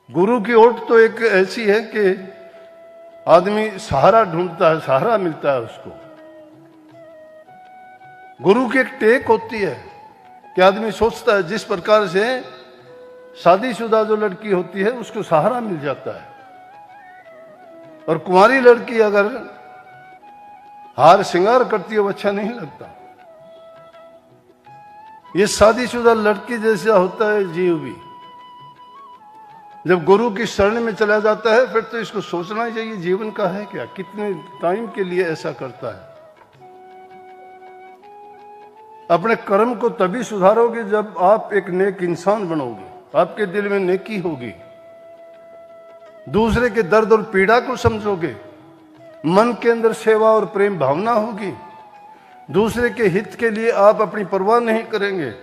गुरु की ओट तो एक ऐसी है कि आदमी सहारा ढूंढता है, सहारा मिलता है उसको। गुरु की एक टेक होती है कि आदमी सोचता है जिस प्रकार से शादीशुदा जो लड़की होती है उसको सहारा मिल जाता है, और कुंवारी लड़की अगर हार श्रृंगार करती है वो अच्छा नहीं लगता। ये शादीशुदा लड़की जैसा होता है जीव भी। जब गुरु की शरण में चला जाता है फिर तो इसको सोचना ही चाहिए जीवन का है क्या, कितने टाइम के लिए ऐसा करता है। अपने कर्म को तभी सुधारोगे जब आप एक नेक इंसान बनोगे, आपके दिल में नेकी होगी, दूसरे के दर्द और पीड़ा को समझोगे, मन के अंदर सेवा और प्रेम भावना होगी, दूसरे के हित के लिए आप अपनी परवाह नहीं करेंगे,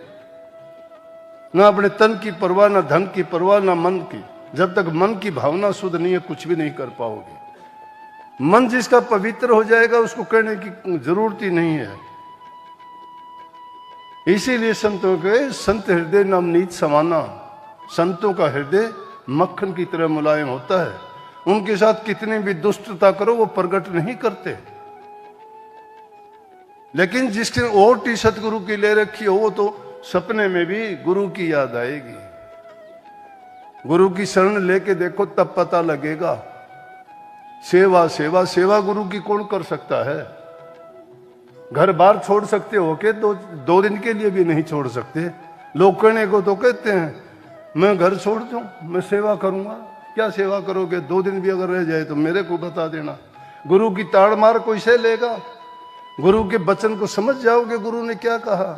ना अपने तन की परवाह, ना धन की परवाह, ना मन की। जब तक मन की भावना शुद्ध नहीं है कुछ भी नहीं कर पाओगे। मन जिसका पवित्र हो जाएगा उसको कहने की जरूरत ही नहीं है। इसीलिए संतों के संत हृदय नवनीत समाना, संतों का हृदय मक्खन की तरह मुलायम होता है। उनके साथ कितनी भी दुष्टता करो वो प्रकट नहीं करते। लेकिन जिसके ओट सतगुरु की ले रखी हो वो तो सपने में भी गुरु की याद आएगी। गुरु की शरण लेके देखो तब पता लगेगा। सेवा सेवा सेवा गुरु की कौन कर सकता है। घर बार छोड़ सकते हो के दो दिन के लिए भी नहीं छोड़ सकते। लोग कहने को तो कहते हैं मैं घर छोड़ दूं, मैं सेवा करूंगा। क्या सेवा करोगे? 2 दिन भी अगर रह जाए तो मेरे को बता देना। गुरु की ताड़ मार कोई से लेगा? गुरु के वचन को समझ जाओगे गुरु ने क्या कहा।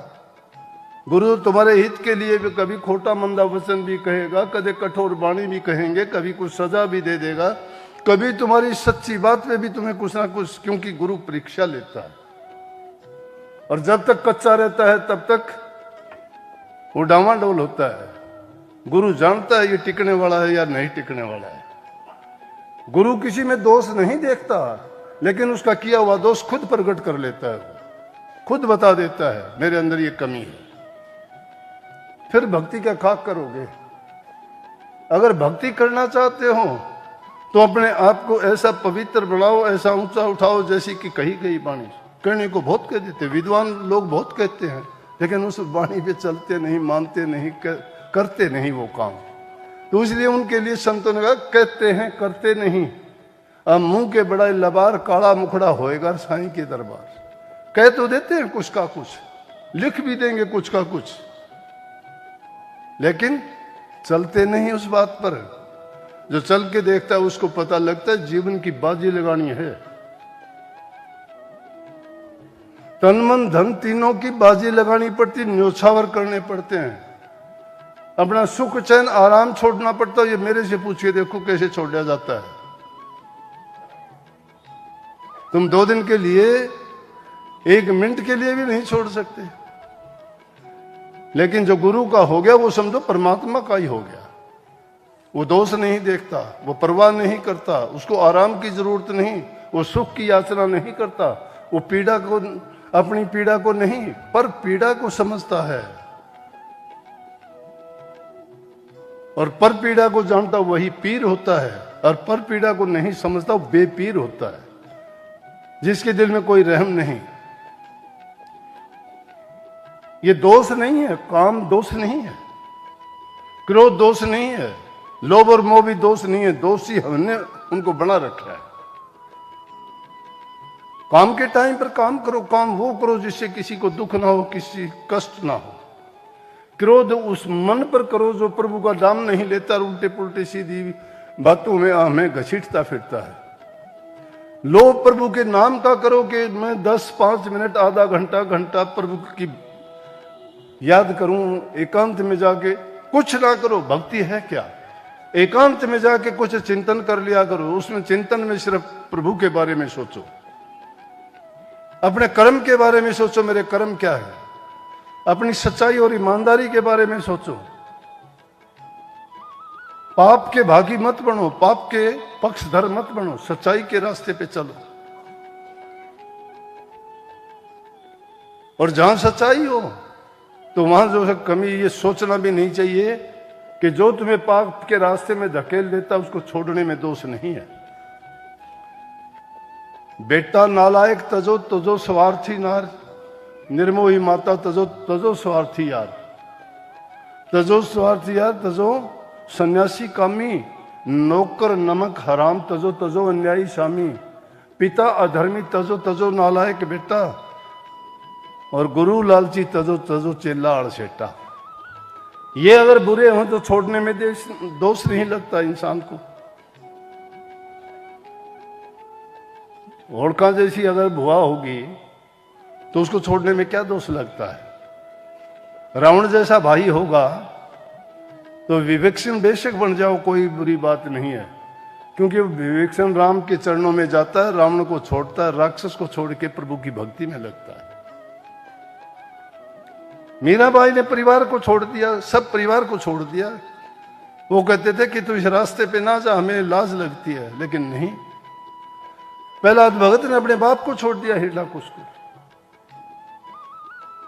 गुरु तुम्हारे हित के लिए भी कभी खोटा मंदा वचन भी कहेगा, कभी कठोर वाणी भी कहेंगे, कभी कुछ सजा भी दे देगा, कभी तुम्हारी सच्ची बात में भी तुम्हें कुछ ना कुछ, क्योंकि गुरु परीक्षा लेता है। और जब तक कच्चा रहता है तब तक वो डामाडोल होता है। गुरु जानता है ये टिकने वाला है या नहीं टिकने वाला है। गुरु किसी में दोष नहीं देखता, लेकिन उसका किया हुआ दोष खुद प्रकट कर लेता है, खुद बता देता है मेरे अंदर ये कमी है। फिर भक्ति का खाक करोगे। अगर भक्ति करना चाहते हो तो अपने आप को ऐसा पवित्र बनाओ, ऐसा ऊंचा उठाओ जैसी कि कही गई वाणी। कहने को बहुत कह देते, विद्वान लोग बहुत कहते हैं, लेकिन उस वाणी पे चलते नहीं, मानते नहीं, करते नहीं वो काम। तो इसलिए उनके लिए संतों ने कहा कहते हैं करते नहीं। अब मुंह के बड़ा लबार काला मुखड़ा होएगा साईं के दरबार। कह तो देते हैं कुछ का कुछ, लिख भी देंगे कुछ का कुछ, लेकिन चलते नहीं उस बात पर। जो चल के देखता है उसको पता लगता है जीवन की बाजी लगानी है। तन मन धन तीनों की बाजी लगानी पड़ती, न्योछावर करने पड़ते हैं। अपना सुख चैन आराम छोड़ना पड़ता है। ये मेरे से पूछिए देखो कैसे छोड़ा जाता है। तुम 2 दिन के लिए, 1 मिनट के लिए भी नहीं छोड़ सकते। लेकिन जो गुरु का हो गया वो समझो परमात्मा का ही हो गया। वो दोष नहीं देखता, वो परवाह नहीं करता, उसको आराम की जरूरत नहीं, वो सुख की याचना नहीं करता, वो पीड़ा को, अपनी पीड़ा को नहीं पर पीड़ा को समझता है। और पर पीड़ा को जानता वही पीर होता है, और पर पीड़ा को नहीं समझता वो बेपीर होता है, जिसके दिल में कोई रहम नहीं। ये दोष नहीं है, काम दोष नहीं है, क्रोध दोष नहीं है, लोभ और मोह भी दोष नहीं है। दोषी हमने उनको बना रखा है। काम के टाइम पर काम करो, काम वो करो जिससे किसी को दुख ना हो, किसी कष्ट ना हो। क्रोध उस मन पर करो जो प्रभु का नाम नहीं लेता और उल्टे पुल्टे सीधी बातों में हमें घसीटता फिरता है। लोभ प्रभु के नाम का करो कि मैं 10-5 मिनट, आधा घंटा, घंटा प्रभु की याद करूं, एकांत में जाके कुछ ना करो। भक्ति है क्या? एकांत में जाके कुछ चिंतन कर लिया करो। उसमें चिंतन में सिर्फ प्रभु के बारे में सोचो, अपने कर्म के बारे में सोचो, मेरे कर्म क्या है, अपनी सच्चाई और ईमानदारी के बारे में सोचो। पाप के भागी मत बनो, पाप के पक्षधर मत बनो, सच्चाई के रास्ते पे चलो। और जहां सच्चाई हो तो वहां जो है कमी, ये सोचना भी नहीं चाहिए कि जो तुम्हें पाप के रास्ते में धकेल देता उसको छोड़ने में दोष नहीं है। बेटा नालायक तजो तजो स्वार्थी नार, निर्मोही माता तजो तजो स्वार्थी यार, तजो स्वार्थी यार तजो सन्यासी कामी, नौकर नमक हराम तजो तजो अन्यायी स्वामी, पिता अधर्मी तजो तजो नालायक बेटा, और गुरु लालची तजो तजो चेला अड़सेटा। ये अगर बुरे हों तो छोड़ने में दोष नहीं लगता इंसान को। होड़का जैसी अगर भुआ होगी तो उसको छोड़ने में क्या दोष लगता है। रावण जैसा भाई होगा तो विवेकशील बेशक बन जाओ, कोई बुरी बात नहीं है, क्योंकि विवेकशील राम के चरणों में जाता है, रावण को छोड़ता है, राक्षस को छोड़ के प्रभु की भक्ति में लगता है। मीराबाई ने परिवार को छोड़ दिया, सब परिवार को छोड़ दिया। वो कहते थे कि तू इस रास्ते पे ना जा, हमें लाज लगती है, लेकिन नहीं। प्रहलाद भगत ने अपने बाप को छोड़ दिया, हिरण्यकुश को।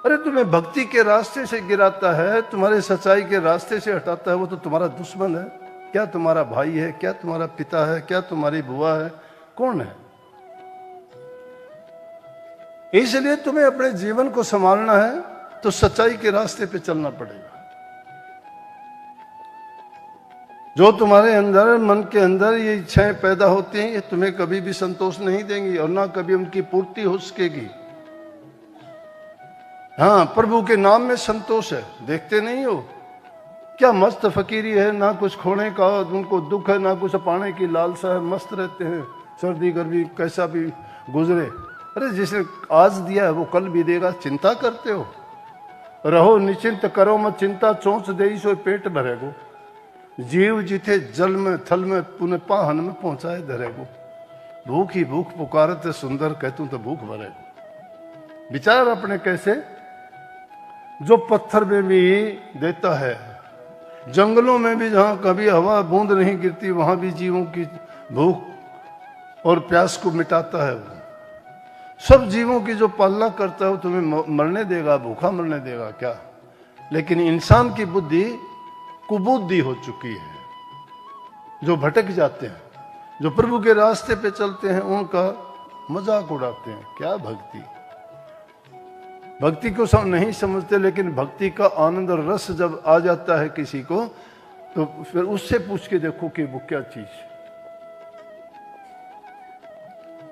अरे तुम्हें भक्ति के रास्ते से गिराता है, तुम्हारे सच्चाई के रास्ते से हटाता है, वो तो तुम्हारा दुश्मन है। क्या तुम्हारा भाई है, क्या तुम्हारा पिता है, क्या तुम्हारी बुआ है, कौन है? इसलिए तुम्हें अपने जीवन को संभालना है तो सच्चाई के रास्ते पे चलना पड़ेगा। जो तुम्हारे अंदर, मन के अंदर ये इच्छाएं पैदा होती हैं, ये तुम्हें कभी भी संतोष नहीं देंगी और ना कभी उनकी पूर्ति हो सकेगी। हाँ, प्रभु के नाम में संतोष है। देखते नहीं हो क्या मस्त फकीरी है, ना कुछ खोने का उनको दुख है, ना कुछ पाने की लालसा है, मस्त रहते हैं, सर्दी गर्मी कैसा भी गुजरे। अरे जिसने आज दिया है वो कल भी देगा, चिंता करते हो? रहो निश्चिंत, करो मत चिंता, चोंच दे सो पेट भरेगो। जीव जिथे जल में थल में पुनः पाहन में पहुंचाए धरेगो। भूख ही भूख पुकारत सुंदर कहतू तो भूख भरेगो। विचार अपने कैसे, जो पत्थर में भी देता है, जंगलों में भी जहां कभी हवा बूंद नहीं गिरती वहां भी जीवों की भूख और प्यास को मिटाता है। वो सब जीवों की जो पालना करता है वो तुम्हें मरने देगा, भूखा मरने देगा क्या? लेकिन इंसान की बुद्धि कुबुद्धि हो चुकी है। जो भटक जाते हैं, जो प्रभु के रास्ते पे चलते हैं, उनका मजाक उड़ाते हैं। क्या भक्ति, भक्ति को नहीं समझते। लेकिन भक्ति का आनंद और रस जब आ जाता है किसी को, तो फिर उससे पूछ के देखो कि वो क्या चीज है।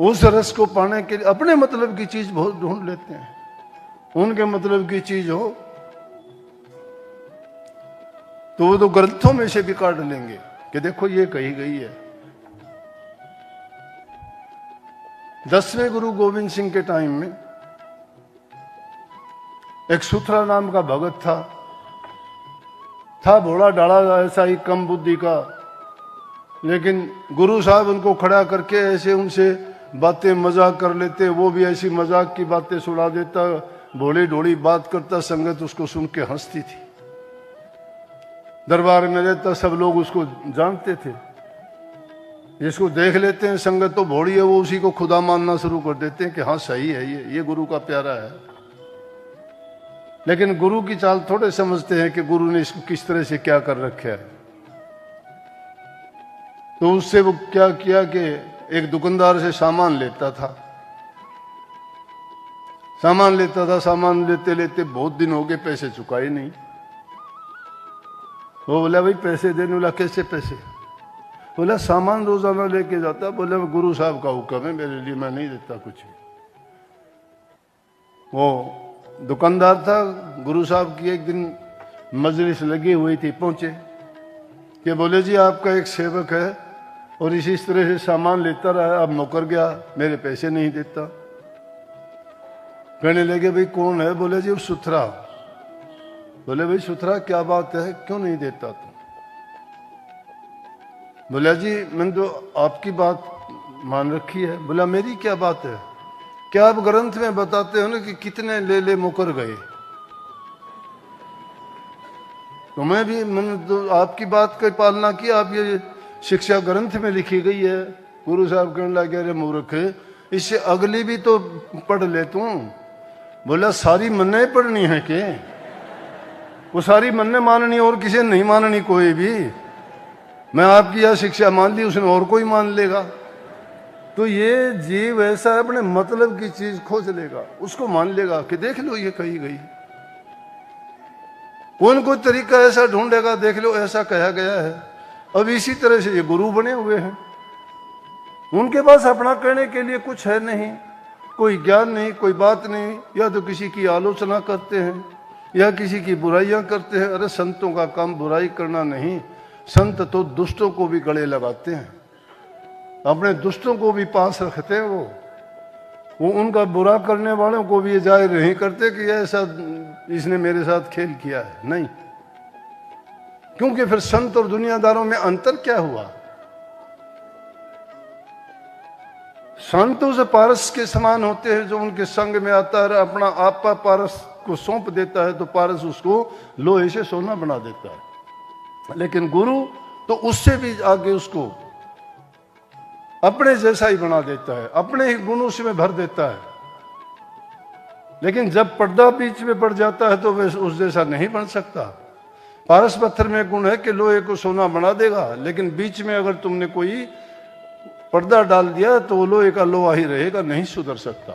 उस रस को पाने के लिए अपने मतलब की चीज बहुत ढूंढ लेते हैं। उनके मतलब की चीज हो तो वो तो ग्रंथों में से भी काट लेंगे कि देखो ये कही गई है। 10वें गुरु गोविंद सिंह के टाइम में एक सुथरा नाम का भगत था भोला डाला, ऐसा ही कम बुद्धि का। लेकिन गुरु साहब उनको खड़ा करके ऐसे उनसे बातें मजाक कर लेते, वो भी ऐसी मजाक की बातें सुना देता, भोली ढोली बात करता, संगत उसको सुन के हंसती थी। दरबार में रहता, सब लोग उसको जानते थे। जिसको देख लेते हैं संगत तो भोड़ी है, वो उसी को खुदा मानना शुरू कर देते हैं कि हाँ सही है, ये गुरु का प्यारा है। लेकिन गुरु की चाल थोड़े समझते हैं कि गुरु ने इसको किस तरह से क्या कर रखा है। तो उससे वो क्या किया कि एक दुकानदार से सामान लेता था, सामान लेते लेते बहुत दिन हो गए, पैसे चुकाए नहीं। वो बोला भाई पैसे देने वाला, कैसे पैसे? बोला सामान रोजाना लेके जाता। बोला गुरु साहब का हुक्म है मेरे लिए, मैं नहीं देता कुछ। वो दुकानदार था, गुरु साहब की एक दिन मजलिस लगी हुई थी, पहुंचे कि बोले जी आपका एक सेवक है और इसी तरह से सामान लेता रहा, अब नौकर गया, मेरे पैसे नहीं देता। कहने लगे भाई कौन है? बोले जी वो सुथरा। बोले भाई सुथरा क्या बात है, क्यों नहीं देता तुम? बोला जी मैंने तो आपकी बात मान रखी है। बोला मेरी क्या बात है? क्या आप ग्रंथ में बताते हो ना कि कितने ले मुकर गए, तो मैं भी मैंने तो आपकी बात की पालना की, आप ये शिक्षा ग्रंथ में लिखी गई है। गुरु साहब कहने लगे अरे मूर्ख, इससे अगली भी तो पढ़ ले तू। बोला सारी मन्ने पढ़नी है के? वो सारी मन ने माननी और किसी ने नहीं माननी। कोई भी, मैं आपकी यह शिक्षा मान ली, उसने और कोई मान लेगा। तो ये जीव ऐसा है, अपने मतलब की चीज खोज लेगा, उसको मान लेगा कि देख लो ये कही गई। कौन कोई तरीका ऐसा ढूंढेगा, देख लो ऐसा कहा गया है। अब इसी तरह से ये गुरु बने हुए हैं, उनके पास अपना कहने के लिए कुछ है नहीं, कोई ज्ञान नहीं, कोई बात नहीं। या तो किसी की आलोचना करते हैं या किसी की बुराइयां करते हैं। अरे संतों का काम बुराई करना नहीं, संत तो दुष्टों को भी गले लगाते हैं, अपने दुष्टों को भी पास रखते हैं। वो उनका बुरा करने वालों को भी ये जाहिर नहीं करते कि ऐसा इसने मेरे साथ खेल किया है, नहीं। क्योंकि फिर संत और दुनियादारों में अंतर क्या हुआ? संत उस पारस के समान होते हैं जो उनके संग में आता है, अपना आपा पारस को सौंप देता है तो पारस उसको लोहे से सोना बना देता है। लेकिन गुरु तो उससे भी आगे उसको अपने जैसा ही बना देता है, अपने ही गुणों से में भर देता है। लेकिन जब पर्दा बीच में पड़ जाता है तो वह उस जैसा नहीं बन सकता। पारस पत्थर में गुण है कि लोहे को सोना बना देगा, लेकिन बीच में अगर तुमने कोई पर्दा डाल दिया तो वो लोहे का लोहा ही रहेगा, नहीं सुधर सकता।